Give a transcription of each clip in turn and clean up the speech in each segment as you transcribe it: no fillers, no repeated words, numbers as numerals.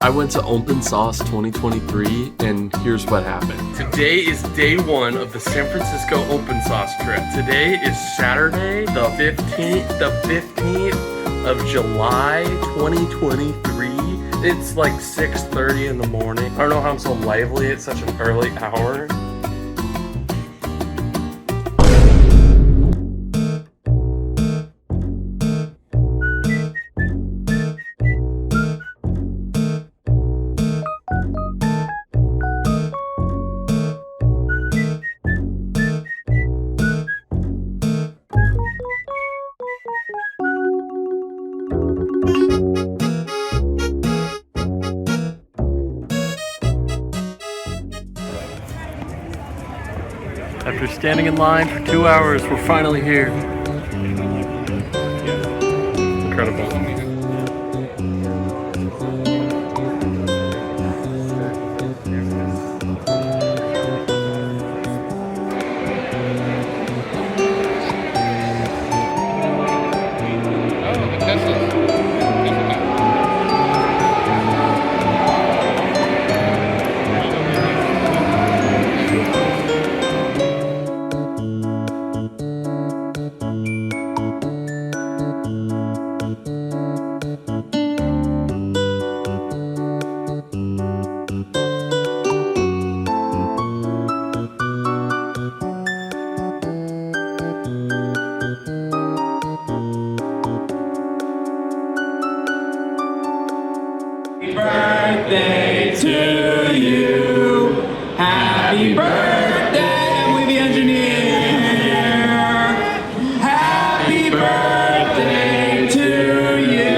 I went to OpenSauce 2023, and here's what happened. Today is day one of the San Francisco OpenSauce trip. Today is Saturday, the 15th of July, 2023. It's like 6:30 in the morning. I don't know how I'm so lively at such an early hour. After standing in line for 2 hours, we're finally here. Incredible. Birthday to you. Happy birthday with the engineer. Happy birthday to you.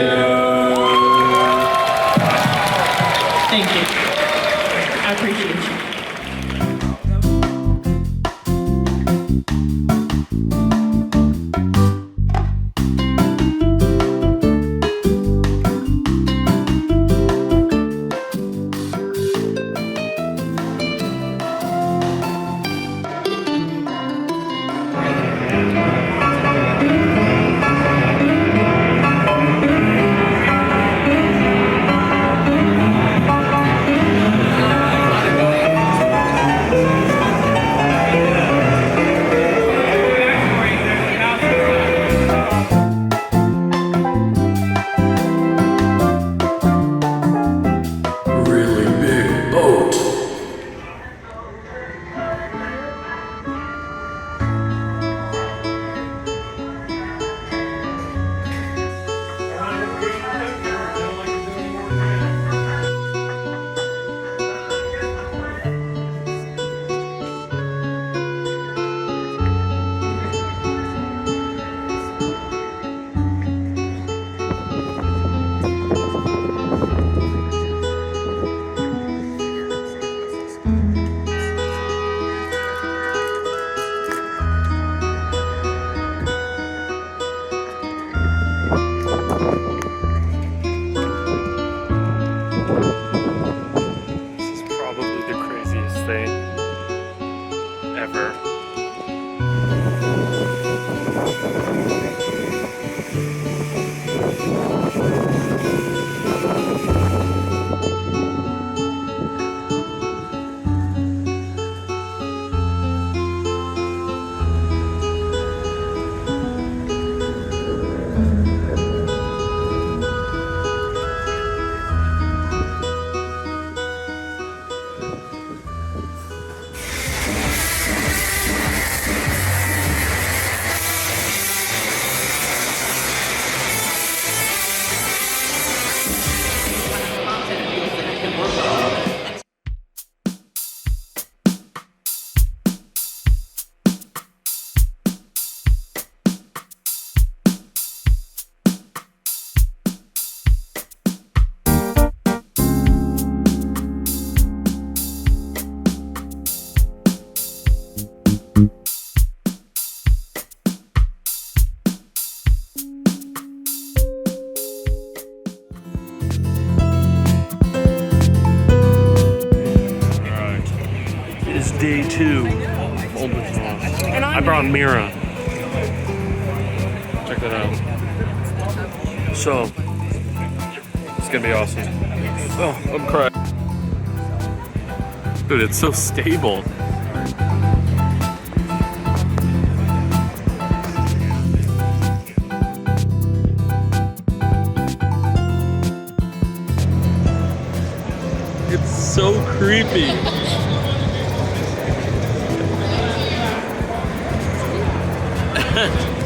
Thank you. I appreciate you. Day 2 of OpenSauce. I brought Mira. Check that out. So, it's gonna be awesome. Oh, I'm crying. Dude, it's so stable. It's so creepy.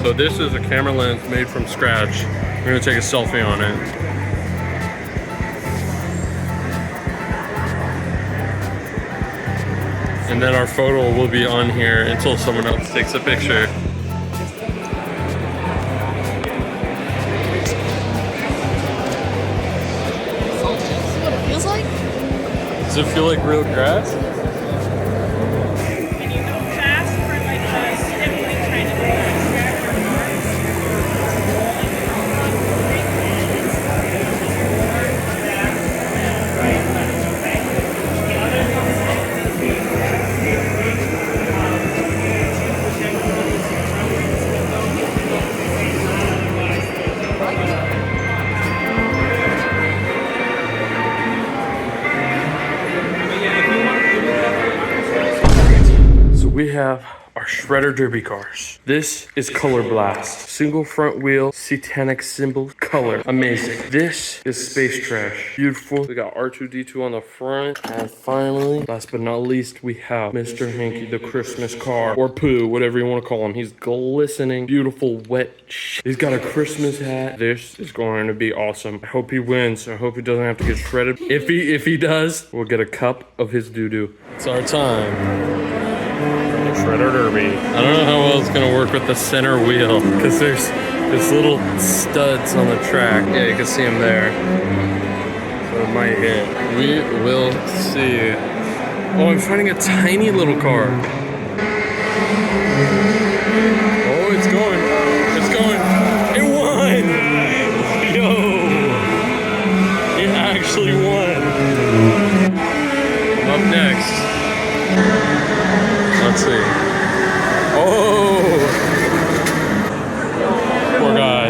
So this is a camera lens made from scratch. We're gonna take a selfie on it. And then our photo will be on here until someone else takes a picture. Feels like? Does it feel like real grass? Can you go fast for like a stippling kind of We have our Shredder Derby cars. This is Color Blast. Single front wheel, satanic symbol, color. Amazing. This is Space Trash. Beautiful. We got R2-D2 on the front. And finally, last but not least, we have Mr. Hanky, the Christmas car. Or Pooh, whatever you want to call him. He's glistening, beautiful, wet shit. He's got a Christmas hat. This is going to be awesome. I hope he wins. I hope he doesn't have to get shredded. If he does, we'll get a cup of his doo-doo. It's our time. Shredder Derby. I don't know how well it's gonna work with the center wheel because there's little studs on the track. Yeah, you can see them there. So it might hit. We will see. Oh, I'm finding a tiny little car. Oh, it's going. It's going. It won! Yo! It actually won. Up next. Let's see. Oh! Poor guy.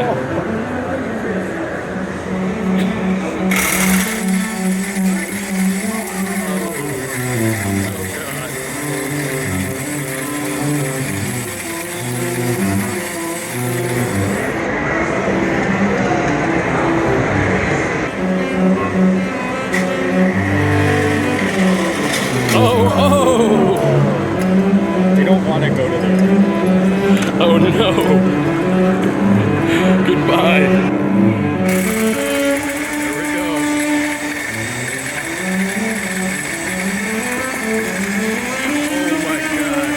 Oh no! Goodbye! There we go. Oh my god.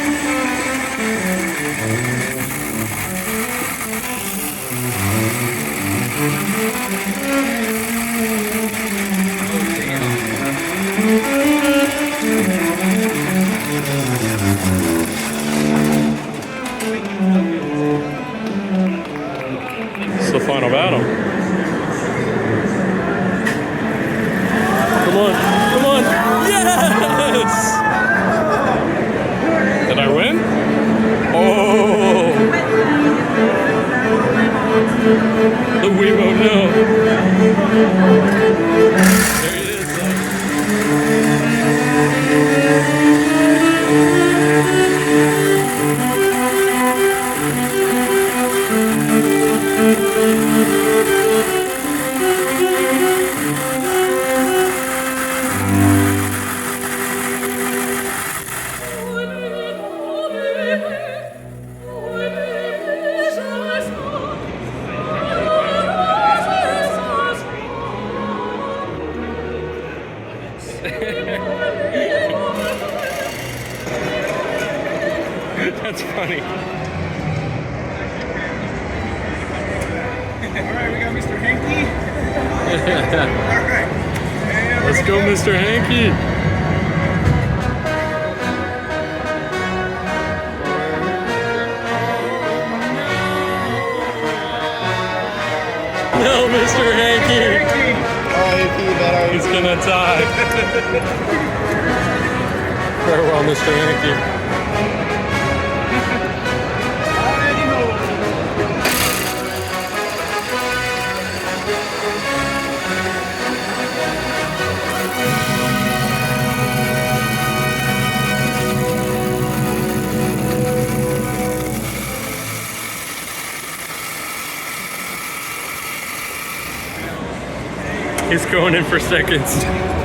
It's the final battle. Come on, come on, yes! Did I win? Oh! The Weebo, no! There it is, That's funny. Alright, we got Mr. Hanky. Alright. Let's go, Mr. Hanky. No, Mr. Hanky. He's gonna die. Farewell, Mr. Hanky. just going in for seconds.